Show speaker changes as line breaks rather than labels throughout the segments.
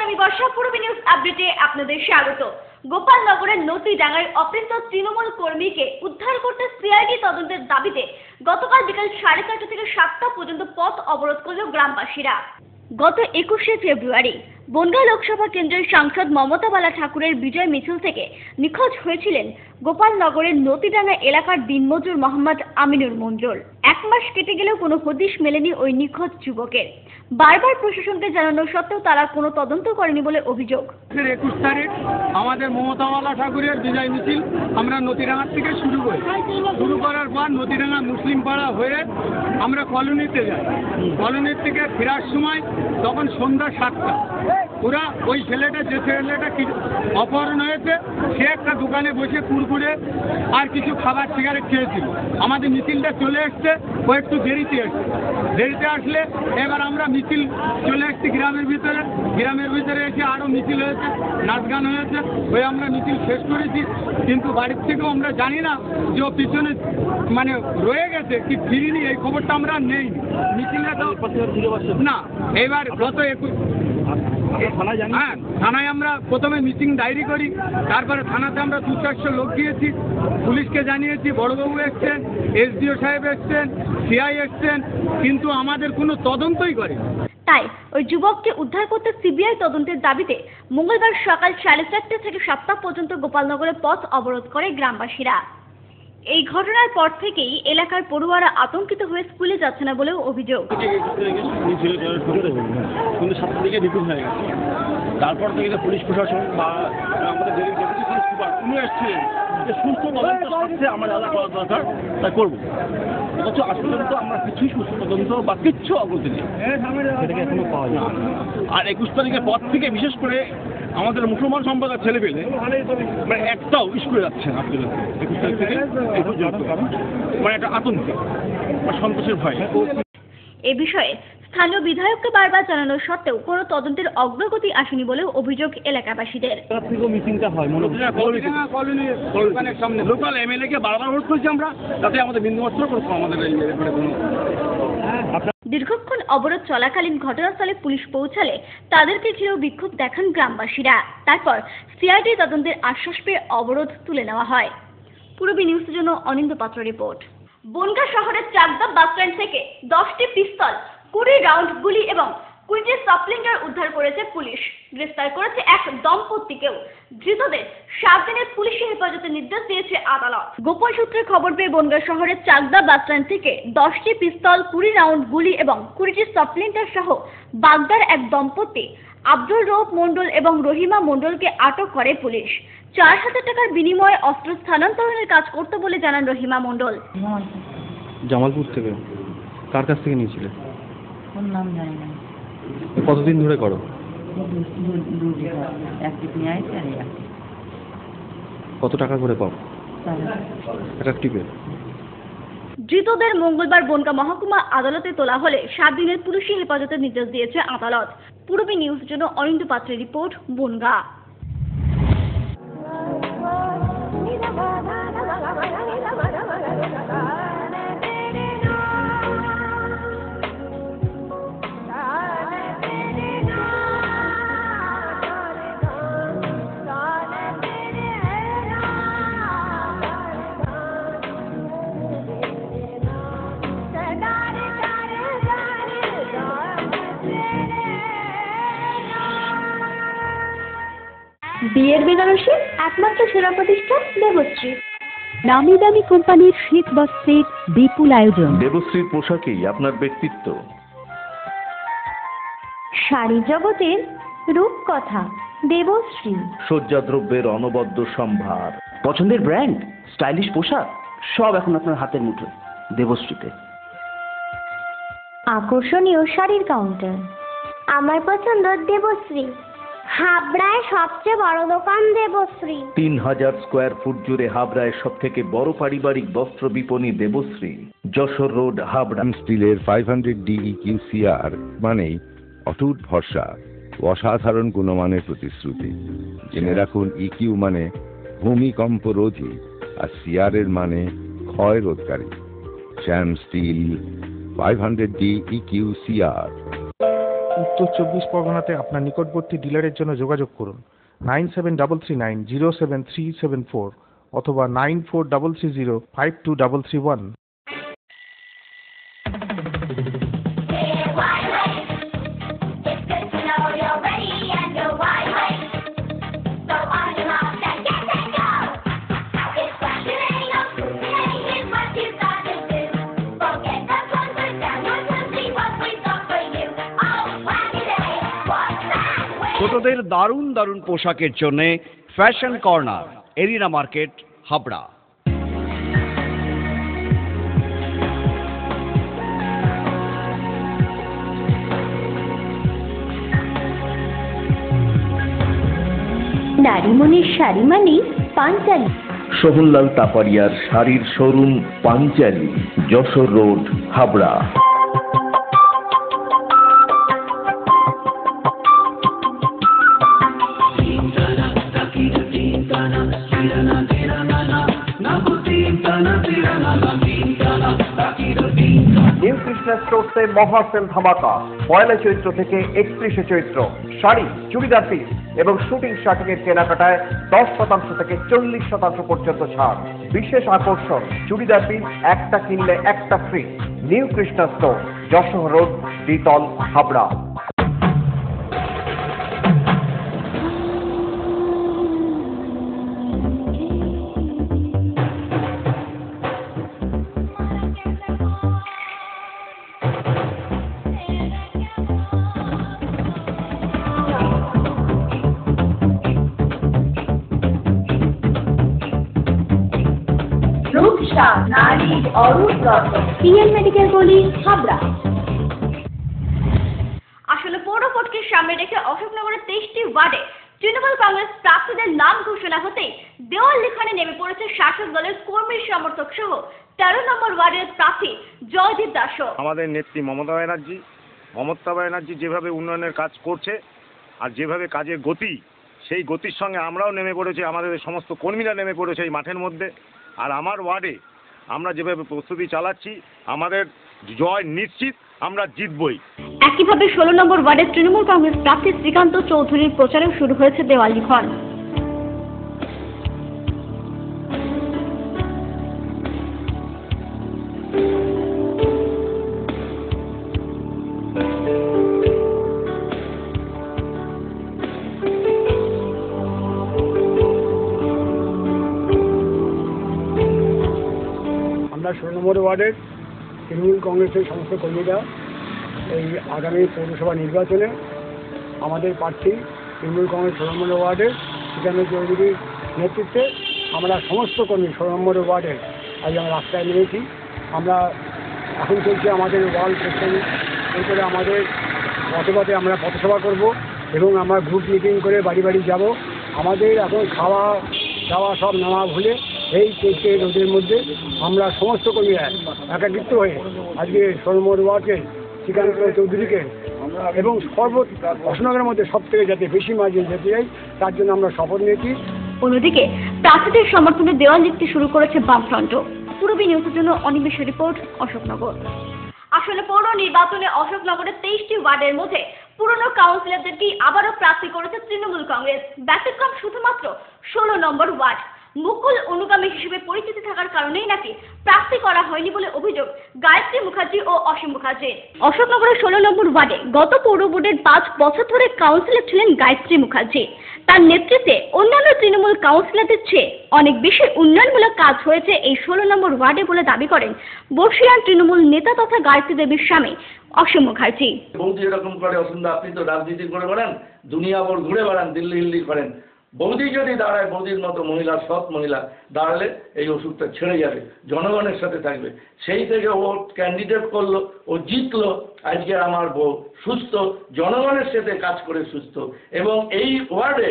আমি বর্ষা। পূর্বী নিউজ আপডেটে আপনাদের স্বাগত। গোপালনগরের নতিডাঙ্গায় অপহৃত তৃণমূল কর্মীকে উদ্ধার করতে সিআইডি তদন্তের দাবিতে গতকাল বিকাল 4:30 থেকে 7টা পর্যন্ত পথ অবরোধ করল গ্রামবাসীরা। গত 21শে ফেব্রুয়ারি বনগাঁ লোকসভা কেন্দ্রের সাংসদ মমতা বালা ঠাকুরের বিজয় মিছিল থেকে নিখোঁজ হয়েছিলেন গোপালনগরের নতিডাঙ্গা এলাকার দিনমজুর মোহাম্মদ আমিনুর মণ্ডল। 1 মাস কেটে গেলেও কোনো হদিশ মেলেনি ওই নিখোঁজ যুবকের। বারবার প্রশাসনকে জানানো সত্ত্বেও তারা কোনো তদন্ত করেনি বলে অভিযোগ।
21 তারিখ আমাদের মমতা বালা ঠাকুরের বিজয় মিছিল আমরা নতিডাঙ্গা থেকে শুরু করার পর নতিডাঙ্গা মুসলিম পাড়া হয়ে আমরা কলোনিতে যাই। কলোনির থেকে ফেরার সময় তখন সন্ধ্যা 7টা। ওরা ওই ছেলেটা যে ছেলেটা অপহরণ হয়েছে সে একটা দোকানে বসে কুরকুরে আর কিছু খাবার সিগারেট খেয়েছিল। আমাদের মিছিলটা চলে এসছে, ও একটু দেরিতে আসলে এবার আমরা মিছিল চলে এসছি গ্রামের ভিতরে এসে আরও মিছিল হয়েছে, নাচ গান হয়েছে। ওই আমরা মিছিল শেষ করেছি, কিন্তু বাড়ির থেকেও আমরা জানি না যে ও পিছনে মানে রয়ে গেছে কি ফিরিনি, এই খবরটা আমরা নেই। মিছিলটা না এবার গত 21 হ্যাঁ থানায় আমরা প্রথমে মিটিং ডায়েরি করি, তারপরে থানাতে আমরা 200-400 লোক গিয়েছি, পুলিশকে জানিয়েছি, বড়বাবু এসছেন, এসডিও সাহেব এসছেন, সিআই এসছেন, কিন্তু আমাদের কোনো তদন্তই করে।
তাই ওই যুবককে উদ্ধার করতে সিবিআই তদন্তের দাবিতে মঙ্গলবার সকাল 4:30 থেকে 7টা পর্যন্ত গোপালনগরে পথ অবরোধ করে গ্রামবাসীরা। এই ঘটনার পর থেকেই এলাকার পড়ুয়ারা আতঙ্কিত হয়ে স্কুলে যাচ্ছে না বলেও অভিযোগ।
কিন্তু 7টার দিকে নিখোঁজ হয়ে গেছে। তারপর থেকে পুলিশ প্রশাসন বা আমাদের ডেপুটি পুলিশ সুপার উনি এসেছিলেন যে সুস্থ তদন্ত স্বার্থে আমরা যা করা দরকার তা করবো, অথচ আজ পর্যন্ত আমরা কিছুই সুস্থ তদন্ত বা কিচ্ছু অগ্রগতি নেই, সেটাকে এখনো পাওয়া যায়। আর 21 তারিখের পর থেকে বিশেষ করে আমাদের মুসলমান সম্প্রদায়ের ছেলে পেলে মানে একটাও স্কুলে যাচ্ছে না। 21 তারিখ থেকে মানে একটা আতঙ্ক বা সন্তোষের ভয়।
এ বিষয়ে স্থানীয় বিধায়ককে বারবার জানানো সত্ত্বেও কোনো তদন্তের অগ্রগতি আসেনি বলেও অভিযোগ এলাকাবাসীদের।
লোকাল এমএলএ কে বারবার অনুরোধ করছি আমরা, তাতে আমাদের বিন্দুমাত্র আমাদের
দীর্ঘক্ষণ অবরোধ চলাকালীন ঘটনাস্থলে পুলিশ পৌঁছালে তাদেরকে ঘিরেও বিক্ষোভ দেখান গ্রামবাসীরা। তারপর সিআইডি তদন্তের আশ্বাস পেয়ে অবরোধ তুলে নেওয়া হয়। পূর্বী নিউজের জন্য অনিন্দ পাত্র রিপোর্ট। বনগাঁ শহরের চাকদা বাসস্ট্যান্ড থেকে 10টি পিস্তল, 20 রাউন্ড গুলি এবং 20টি সাপ্লিন্টার উদ্ধার করেছে পুলিশ। গ্রেফতার করেছে এক দম্পতিকেও। ধৃতদের 7 দিনের পুলিশি হেফাজতে নির্দেশ দিয়েছে আদালত। গোপন সূত্রে খবর পেয়ে বনগাঁ শহরের চাকদা বাসস্ট্যান্ড থেকে 10টি পিস্তল, 20 রাউন্ড গুলি এবং 20টি সাপ্লিন্টার সহ বাগদার এক দম্পতি আব্দুল রৌফ মণ্ডল এবং রহিমা মণ্ডলকে আটক করে পুলিশ। 4000 টাকার বিনিময়ে অস্ত্র স্থানান্তরের কাজ করতে বলে জানান রহিমা মণ্ডল।
জামালপুর থেকে কার কাছ থেকে নিয়েছিলে?
নাম জানি না।
কতদিন ধরে করো? কত টাকা করে পাও এক টিপে?
ধৃতদের মঙ্গলবার বনগাঁ মহকুমা আদালতে তোলা হলে 7 দিনের পুলিশি হেফাজতের নির্দেশ দিয়েছে আদালত। পূর্বী নিউজের জন্য অনিন্দ পাত্রের রিপোর্ট, বনগাঁ।
বিয়ের বেনারসি একমাত্র সেরা প্রতিষ্ঠান দেবশ্রী।
নামি দামি কোম্পানির শীত বস্ত্রের বিপুল আয়োজন।
দেবশ্রীর পোশাকেই আপনার ব্যক্তিত্ব।
শাড়ি জগতের রূপকথা দেবশ্রী।
সজ্জাদ্রব্যের অনবদ্য সম্ভার।
পছন্দের ব্র্যান্ড, স্টাইলিশ পোশাক সব এখন আপনার হাতের মুঠোয় দেবশ্রীতে।
আকর্ষণীয় শাড়ির কাউন্টার। আমার পছন্দ দেবশ্রী। হাবড়ায় সবচেয়ে বড় দোকান দেবশ্রী।
3000 স্কোয়ার ফুট জুড়ে হাবড়ায় সব থেকে বড় পারিবারিক বস্ত্র বিপণী দেবশ্রী, যশোর রোড, হাবড়া।
স্টিলের 500D EQCR মানেই অটুট ভরসা, অসাধারণ গুণমানের প্রতিশ্রুতি। জেনে রাখুন, EQ মানে ভূমিকম্প রোধী আর CR এর মানে ক্ষয় রোধকারী। শ্যাম স্টিল 500D EQCR।
উত্তর 24 পরগনাতে আপনার নিকটবর্তী ডিলারের জন্য যোগাযোগ করুন 9733907374 অথবা 9433052331।
ছোটদের দারুণ দারুণ পোশাকের জন্য fashion corner, arena market, Habra.
নারীমণির শাড়ি মানে পাঞ্চালী।
সোহনলাল তাপারিয়ার শাড়ির showroom Panchali, Jessore road, Habra.
New Krishna স্টোরসে মহাসেল ধামাকা, 1 চৈত্র থেকে 31 চৈত্র। শাড়ি, চুড়িদার পিস এবং শুটিং শার্টিং এর কেনাকাটায় 10% থেকে 40% পর্যন্ত ছাড়। বিশেষ আকর্ষণ, চুড়িদার পিস একটা কিনলে একটা free. New Krishna store, Jessore road, দ্বিতল, হাবড়া।
পিএন মেডিকেল গলি, হাবড়া। আসলে পৌর কোর্টকে সামনে রেখে অশোকনগরের 23টি ওয়ার্ডে তৃণমূল কংগ্রেস প্রার্থীদের নাম ঘোষণা হতেই দেওয়াল লিখনে নেমে পড়েছে শাসক দলের কর্মী সমর্থক সহ 13 নম্বর ওয়ার্ডের প্রার্থী জয়দীপ দাসও।
আমাদের নেত্রী মমতা ব্যানার্জি যেভাবে উন্নয়নের কাজ করছে আর যেভাবে কাজের গতি, সেই গতির সঙ্গে আমরাও নেমে পড়েছি, আমাদের সমস্ত কর্মীরা নেমে পড়েছে এই মাঠের মধ্যে। আর আমার ওয়ার্ডে আমরা যেভাবে প্রস্তুতি চালাচ্ছি, আমাদের জয় নিশ্চিত, আমরা জিতবই।
একইভাবে 16 নম্বর ওয়ার্ডের তৃণমূল কংগ্রেস প্রার্থী শ্রীকান্ত চৌধুরীর প্রচারেও শুরু হয়েছে দেওয়াল লিখন।
আমরা 16 নম্বর ওয়ার্ডের তৃণমূল কংগ্রেসের সমস্ত কর্মীরা এই আগামী পৌরসভা নির্বাচনে আমাদের প্রার্থী তৃণমূল কংগ্রেস 16 নম্বর ওয়ার্ডের শ্রীকান্ত চৌধুরীর নেতৃত্বে আমরা সমস্ত কর্মী 16 নম্বর ওয়ার্ডের আজ আমরা রাস্তায় নেমেছি। আমরা এখন চলছে আমাদের ওয়াল সেকশন, এরপরে আমাদের পথে আমরা পথসভা করব এবং আমরা গ্রুপ মিটিং করে বাড়ি বাড়ি যাব। আমাদের এখন খাওয়া দাওয়া সব নামা ভুলে এই চৈত্রে রোদের মধ্যে আমরা সমস্ত কর্মীরা একাকিত্ব হয়ে আজকে 16 নম্বর ওয়ার্ডকে শ্রীকান্ত চৌধুরীকে এবং অশোকনগরের মধ্যে সব থেকে যাতে বেশি মার্জিন যেতে চাই তার জন্য আমরা শপথ নিয়েছি।
অন্যদিকে প্রার্থীদের সমর্থনে দেওয়াল লিখতে শুরু করেছে বামফ্রন্ট। পূর্বী নিউজের জন্য অনিমেষের রিপোর্ট, অশোকনগর। আসলে পৌর নির্বাচনে অশোকনগরের 23টি ওয়ার্ডের মধ্যে পুরনো কাউন্সিলরদেরকেই আবারও প্রার্থী করেছে তৃণমূল কংগ্রেস। ব্যতিক্রম শুধুমাত্র 16 নম্বর ওয়ার্ড। মুকুল অনুগামী হিসেবে পরিচিতি থাকার কারণেই নাকি প্রার্থী করা হয়নি বলে অভিযোগ গায়ত্রী মুখার্জি ও অসীম মুখার্জির। অশোকনগরের 16 নম্বর ওয়ার্ডে গত পৌর বোর্ডের 5 বছর ধরে কাউন্সিলর ছিলেন গায়ত্রী মুখার্জি। তার নেতৃত্বে অন্যান্য তৃণমূল কাউন্সিলরদের চেয়ে অনেক বেশি উন্নয়নমূলক কাজ হয়েছে এই 16 নম্বর ওয়ার্ডে বলে দাবি করেন বর্ষিয়ান তৃণমূল নেতা তথা গায়ত্রী দেবীর স্বামী অসীম মুখার্জি।
বৌদি এরকম করে, অসুন্দা আপনি তো রাজনীতি করে বেড়ান, দুনিয়া ভর ঘুরে বেড়ান, দিল্লি হিল্লি করেন। বৌদি যদি দাঁড়ায়, বৌদির মতো মহিলা, সৎ মহিলা দাঁড়ালে এই ওষুধটা ছেড়ে যাবে, জনগণের সাথে থাকবে। সেই থেকে ও ক্যান্ডিডেট করলো, ও জিতলো। আজকে আমার বউ সুস্থ, জনগণের সাথে কাজ করে সুস্থ। এবং এই ওয়ার্ডে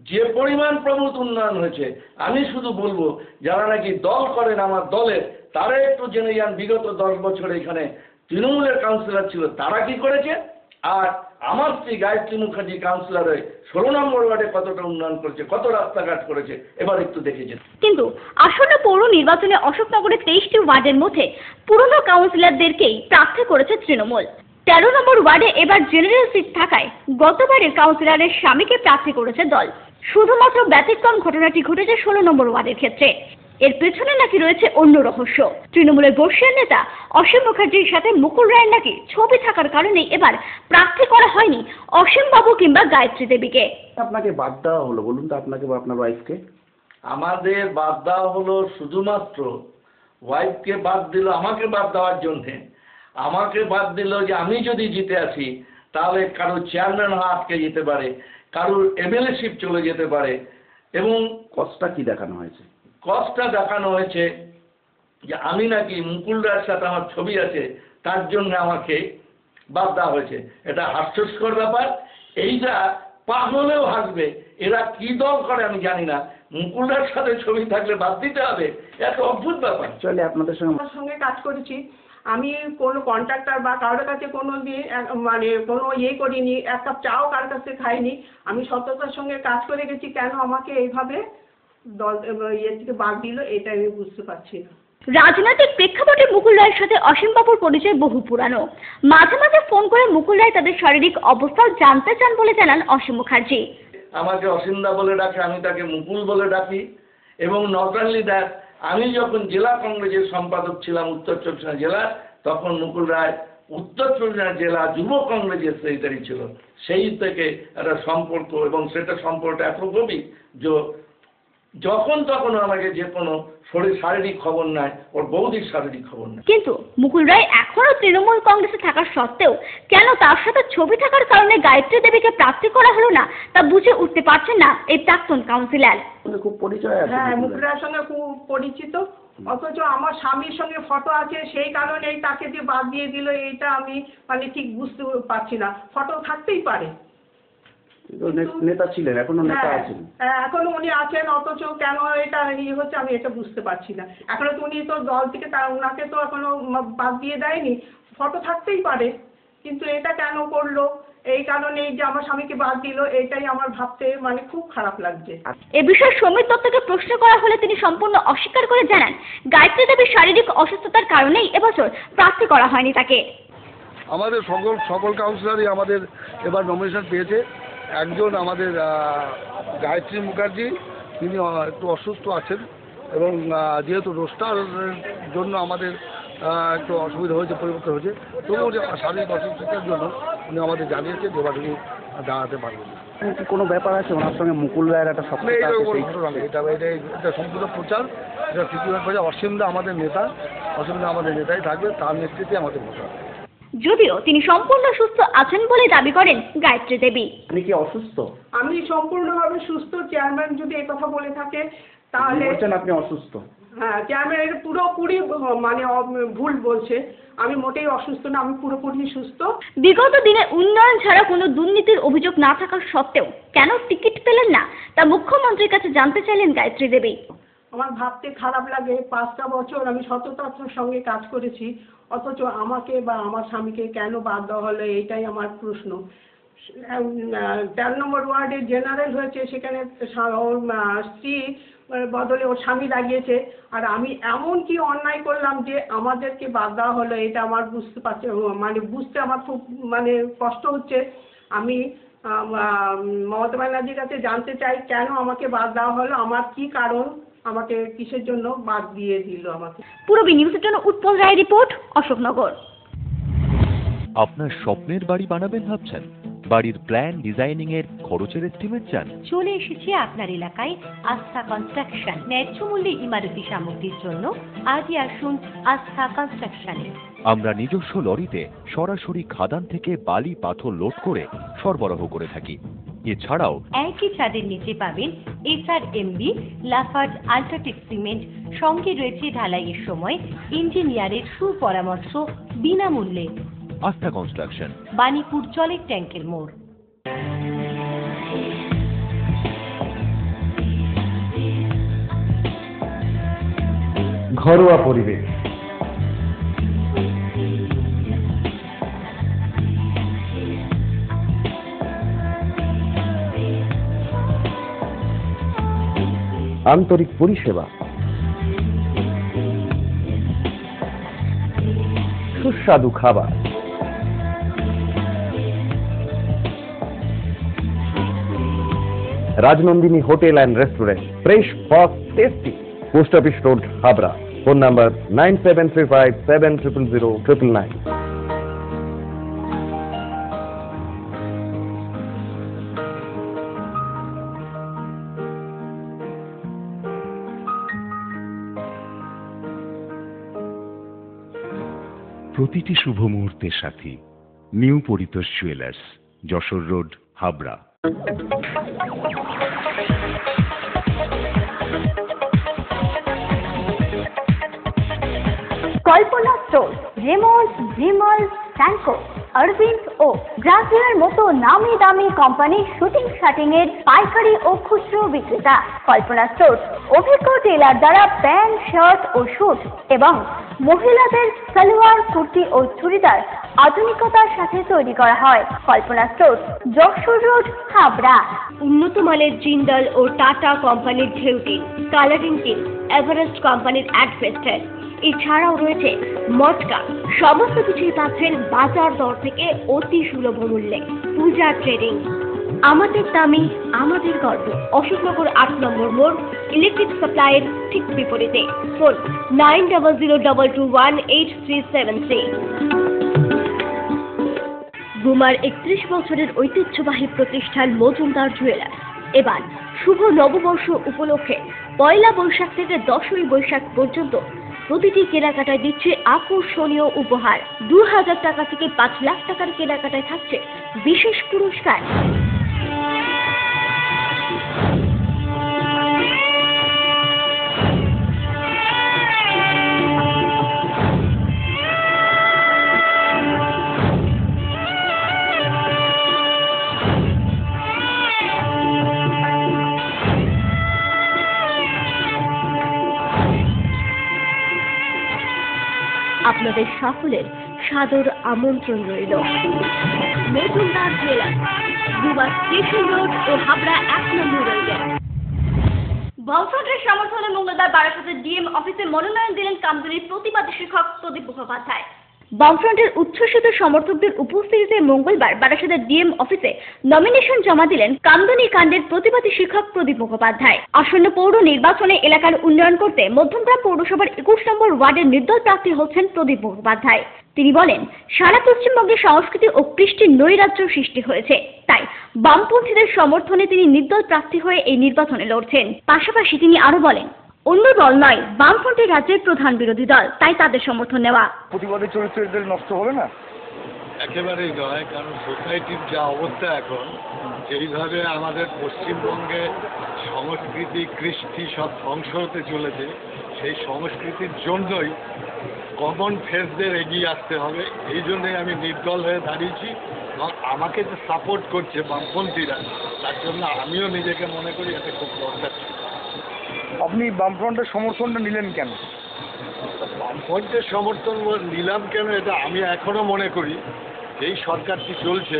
যে পরিমাণ প্রভূত উন্নয়ন হয়েছে, আমি শুধু বলবো যারা নাকি দল করেন আমার দলের, তারা একটু জেনে যান বিগত 10 বছর এখানে তৃণমূলের কাউন্সিলর ছিল, তারা কি করেছে। আর আমার স্ত্রী গায়ত্রী মুখার্জি কাউন্সিলর হয়ে 16 নম্বর ওয়ার্ডে কতটা উন্নয়ন করেছে, কত রাস্তাঘাট করেছে, এবার একটু দেখেছেন।
কিন্তু আসন্ন পৌর নির্বাচনে অশোকনগরের 23টি ওয়ার্ডের মধ্যে পুরনো কাউন্সিলরদেরকেই প্রার্থী করেছে তৃণমূল। 13 নম্বর ওয়ার্ডে এবার জেনারেল সিট থাকায় গতবারের কাউন্সিলরের স্বামীকে প্রার্থী করেছে দল। শুধুমাত্র ব্যতিক্রম ঘটনাটি ঘটেছে 16 নম্বর ওয়ার্ডের ক্ষেত্রে। এর পেছনে নাকি রয়েছে অন্য রহস্য। তৃণমূলের বর্ষীয় নেতা অসীম মুখার্জির সাথে মুকুল রায়ের নাকি ছবি থাকার কারণে এবার প্রার্থী করা হয়নি অসীম বাবু কিংবা গায়ত্রী দেবীকে।
আপনাকে বাদ দেওয়া হলো, বলুন তো আপনাকে বা আপনার ওয়াইফকে?
আমাদের বাদ দেওয়া হলো শুধুমাত্র ওয়াইফকে বাদ দিল আমাকে বাদ দেওয়ার জন্যে। আমাকে বাদ দিল যে আমি যদি জিতে আসি তাহলে কারোর চেয়ারম্যান হওয়া আটকে যেতে পারে, কারোর এমএলএশিপ চলে যেতে পারে। এবং
কষ্টটা কি দেখানো হয়েছে?
কষ্টটা দেখানো হয়েছে যে আমি নাকি মুকুল রায়ের সাথে আমার ছবি আছে, তার জন্য আমাকে বাদ দেওয়া হয়েছে। এটা হাস্যস্কর ব্যাপার। এইটা পাগলেও হাসবে। এরা কি দল করে আমি জানি না। মুকুল রায়ের সাথে ছবি থাকলে বাদ দিতে হবে, এত অদ্ভুত ব্যাপার।
চলে আপনাদের
সঙ্গে কাজ করেছি, আমি কোনো কন্ট্রাক্টর বা কারোর কাছে কোনো দিয়ে মানে কোনো করিনি, এক কাপ চাও কার কাছে খাইনি। আমি সততার সঙ্গে কাজ করে গেছি। কেন আমাকে এইভাবে দল থেকে বাদ দিল এটা আমি বুঝতে পারছি না।
রাজনৈতিক প্রেক্ষাপটে মুকুল রায়ের সাথে অসীম বাবুর পরিচয় বহু পুরানো। মাঝে মাঝে ফোন করে মুকুল রায় তাদের শারীরিক অবস্থাও জানতে চান বলে জানান অসীম মুখার্জি।
আমাকে অসীমদা বলে ডাকে, আমি তাকে মুকুল বলে ডাকি। এবং নট অনলি দ্যাট, আমি যখন জেলা কংগ্রেসের সম্পাদক ছিলাম উত্তর চব্বিশ পরগনা জেলার, তখন মুকুল রায় উত্তর চব্বিশ পরগনা জেলা যুব কংগ্রেসের সেক্রেটারি ছিল। সেই থেকে একটা সম্পর্ক, এবং সেটা সম্পর্কটা এত গভীর যে যখন তখন আমাকে যে কোনো শারীরিক খবর নেয়, ওর বৌদির শারীরিক খবর নেয়।
কিন্তু মুকুল রায় এখনো তৃণমূল কংগ্রেসে থাকা সত্ত্বেও কেন তার সাথে ছবি থাকার কারণে গায়ত্রী দেবীকে প্রার্থী করা হলো না তা বুঝে উঠতে পারছেন না এই প্রাক্তন কাউন্সিলর।
খুব পরিচয় আছে।
হ্যাঁ, মুকুল রায়ের সঙ্গে খুব পরিচিত, অথচ আমার স্বামীর সঙ্গে ফটো আছে, সেই কারণেই তাকে যে বাদ দিয়ে দিল এইটা আমি মানে ঠিক বুঝতে পারছি না। ফটো থাকতেই পারে,
নেতা ছিলেন, এখনো নেতা আছেন।
এখনো উনি আছেন, অথচ কেন এটা হচ্ছে আমি এটা বুঝতে পারছি না। এখনো তো উনি তো দল থেকে ওনাকে তো এখনো বাদ দিয়ে দেয়নি। ফটো থাকতেই পারে, কিন্তু এটা কেন করলো, এই কারণে যে আমার স্বামীকে বাদ দিল, এটাই আমার ভাবতে মানে খুব খারাপ লাগছে।
এ বিষয়ে সমীর দত্তকে প্রশ্ন করা হলে তিনি সম্পূর্ণ অস্বীকার করে জানান গায়ত্রী দেবীর শারীরিক অসুস্থতার কারণেই এবছর প্রার্থী করা হয়নি তাকে।
আমাদের সকল কাউন্সিলরই আমাদের এবার নমিনেশন পেয়েছে। একজন আমাদের গায়ত্রী মুখার্জি, তিনি একটু অসুস্থ আছেন, এবং যেহেতু রোস্টারের জন্য আমাদের একটু অসুবিধা হয়েছে, পরিবর্তন হয়েছে, তবুও শারীরিক অসুস্থতার জন্য উনি আমাদের জানিয়েছেন যে এবার উনি দাঁড়াতে পারবেন না।
কোনো ব্যাপার আছে ওনার সঙ্গে মুকুল রায়ের একটা
এটা সম্পূর্ণ প্রচার, এটা তৃতীয় প্রচার। অসীমদা আমাদের নেতা, অসীমদা আমাদের নেতাই থাকবে, তার নেতৃত্বে আমাদের ভোটার।
যদিও তিনি সম্পূর্ণ সুস্থ আছেন বলে দাবি করেন গায়ত্রী দেবী।
আপনি কি অসুস্থ?
আমি সম্পূর্ণভাবে সুস্থ। চেয়ারম্যান যদি এই কথা বলে থাকে তাহলে
আপনি অসুস্থ।
হ্যাঁ, চেয়ারম্যান এটা পুরোপুরি মানে ভুল বলছে। আমি মোটেই অসুস্থ না, আমি পুরোপুরি সুস্থ।
বিগত দিনে উন্নয়ন ছাড়া কোনো দুর্নীতির অভিযোগ না থাকার সত্ত্বেও কেন টিকিট পেলেন না তা মুখ্যমন্ত্রীর কাছে জানতে চাইলেন গায়ত্রী দেবী।
আমার ভাবতে খারাপ লাগে, 5টা বছর আমি সততার সঙ্গে কাজ করেছি, অথচ আমাকে বা আমার স্বামীকে কেন বাদ দেওয়া হলো, এইটাই আমার প্রশ্ন। 13 নম্বর ওয়ার্ডে জেনারেল হয়েছে, সেখানে ওর স্ত্রী বদলে ওর স্বামী দাঁড়িয়েছে, আর আমি এমন কি অন্যায় করলাম যে আমাদেরকে বাদ দেওয়া হলো, এটা আমার বুঝতে পারছি মানে বুঝতে আমার খুব মানে কষ্ট হচ্ছে। আমি মমতা ব্যানার্জির কাছে জানতে চাই কেন আমাকে বাদ দেওয়া হলো, আমার কি কারণ, আমাকে কিসের জন্য বাদ দিয়ে দিল আমাকে।
পূরবী নিউজের জন্য উৎপল রায় রিপোর্ট, অশোকনগর।
আপনার স্বপ্নের বাড়ি বানাবেন ভাবছেন? বাড়ির প্ল্যান ডিজাইনিং এর খরচের এস্টিমেট চান?
চলে এসেছি আপনার এলাকায় আস্থা কনস্ট্রাকশন। ন্যায্য মূল্যে ইমারতি সামগ্রীর জন্য আজই আসুন আস্থা কনস্ট্রাকশনে।
আমরা নিজস্ব লরিতে সরাসরি খাদান থেকে বালি পাথর লোড করে সরবরাহ করে থাকি। এছাড়াও
একই ছাদের নিচে পাবেন SRMB, লাফার্জ, আল্ট্রাটেক সিমেন্ট, সঙ্গে রয়েছে ঢালাইয়ের সময় ইঞ্জিনিয়ারের সুপরামর্শ বিনামূল্যে।
আস্থা কনস্ট্রাকশন,
বাণীপুর জলের ট্যাঙ্কের মোড়।
ঘরোয়া পরিবেশ,
আন্তরিক পরিষেবা,
সুস্বাদু খাবার, Rajnandini hotel and restaurant, fresh, fast, tasty. Post office road, Habra. Phone number 9735700999।
প্রতিটি শুভ মুহূর্তের সাথী new Paritosh jewellers, Jessore road, Habra.
Kalpana store, Raymond, Vimal, Sanco, Arvind ও ব্রাজিলের মতো নামি দামি কোম্পানির শুটিং শাটিং এর পাইকারি ও খুচরো বিক্রেতা। কল্পনা স্টোর অভিজ্ঞ টেলার দ্বারা প্যান্ট, শার্ট ও স্যুট এবং মহিলাদের সালোয়ার, কুর্তি ও চুড়িদার আধুনিকতার সাথে তৈরি করা হয়। কল্পনা স্টোর, যশোর রোড, হাবড়া। উন্নত মানের জিন্দাল ও টাটা কোম্পানির ঢেউ টিন, কালারিং টিন, এভারেস্ট কোম্পানির অ্যাডভেস্টার, এছাড়াও রয়েছে মটকা। সমস্ত কিছুই পাচ্ছেন বাজার দর থেকে অতি সুলভ মূল্যে। পূজা ট্রেডিং, আমাদের দামি আমাদের গর্ব। অশোকনগর 8 নম্বর মোড়, ইলেকট্রিক সাপ্লাইয়ের ঠিক বিপরীতে। ফোন 9002218373। গুমার 31 বছরের ঐতিহ্যবাহী প্রতিষ্ঠান মজুমদার জুয়েলার্স এবার শুভ নববর্ষ উপলক্ষে 1 বৈশাখ থেকে 10ই বৈশাখ পর্যন্ত প্রতিটি কেনাকাটায় দিচ্ছে আকর্ষণীয় উপহার। 2000 টাকা থেকে 5 লাখ টাকার কেনাকাটায় থাকছে বিশেষ পুরস্কার। আপনাদের সকলের সাদর আমন্ত্রণ রইল। মজুমদার জুয়েলার্স, দুবা স্টেশন রোড ও হাবড়া 1 নম্বর রোডে। বামফ্রন্টের সমর্থনে মঙ্গলবার বারাসাতের ডিএম অফিসে মনোনয়ন দিলেন কামদুনির প্রতিবাদী শিক্ষক প্রদীপ মুখোপাধ্যায়। বামফ্রন্টের উচ্ছ্বসিত সমর্থকদের উপস্থিতিতে মঙ্গলবার বারাসাতের ডিএম অফিসে নমিনেশন জমা দিলেন কামদুনি কাণ্ডের প্রতিবাদী শিক্ষক প্রদীপ মুখোপাধ্যায়। আসন্ন পৌর নির্বাচনে এলাকার উন্নয়ন করতে মধ্যমগ্রাম পৌরসভার 21 নম্বর ওয়ার্ডের নির্দল প্রার্থী হচ্ছেন প্রদীপ মুখোপাধ্যায়। তিনি বলেন, সারা পশ্চিমবঙ্গে সংস্কৃতি ও কৃষ্টির নৈরাজ্য সৃষ্টি হয়েছে, তাই বামপন্থীদের সমর্থনে তিনি নির্দল প্রার্থী হয়ে এই নির্বাচনে লড়ছেন। পাশাপাশি তিনি আরো বলেন, অন্য দল নয়, বামফ্রন্টের রাজ্যের প্রধান বিরোধী দল, তাই তাদের সমর্থন নেওয়া।
প্রতিবাদী চরিত্র এদের নষ্ট হবে না?
একেবারেই নয়, কারণ সোসাইটির যা অবস্থা এখন, যেইভাবে আমাদের পশ্চিমবঙ্গে সংস্কৃতি কৃষ্টি সব ধ্বংস হতে চলেছে, সেই সংস্কৃতির জন্যই কমন ফেসদের এগিয়ে আসতে হবে। এই জন্যই আমি নির্দল হয়ে দাঁড়িয়েছি এবং আমাকে যে সাপোর্ট করছে বামপন্থীরা, তার জন্য আমিও নিজেকে মনে করি এটা খুব দরকার ছিল।
আপনি বামফ্রন্টের সমর্থনটা নিলেন কেন?
বামফ্রন্টের সমর্থন নিলাম কেন, এটা আমি এখনো মনে করি যেই সরকারটি চলছে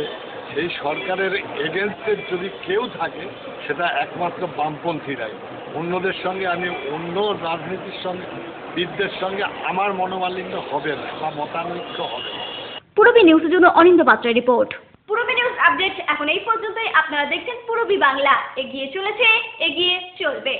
সেই সরকারের এগেনস্টে যদি কেউ থাকে সেটা একমাত্র বামপন্থীরাই। অন্যদের সঙ্গে আমি অন্য রাজনীতির সঙ্গে বিদ্যের সঙ্গে আমার মনোমালিন্য হবে না বা মতানৈক্য হবে না।
পূরবী নিউজের জন্য অনিন্দ পাত্রের রিপোর্ট। পূরবী নিউজ আপডেট এখন এই পর্যন্তই। আপনারা দেখছেন পূরবী বাংলা, এগিয়ে চলেছে, এগিয়ে চলবে।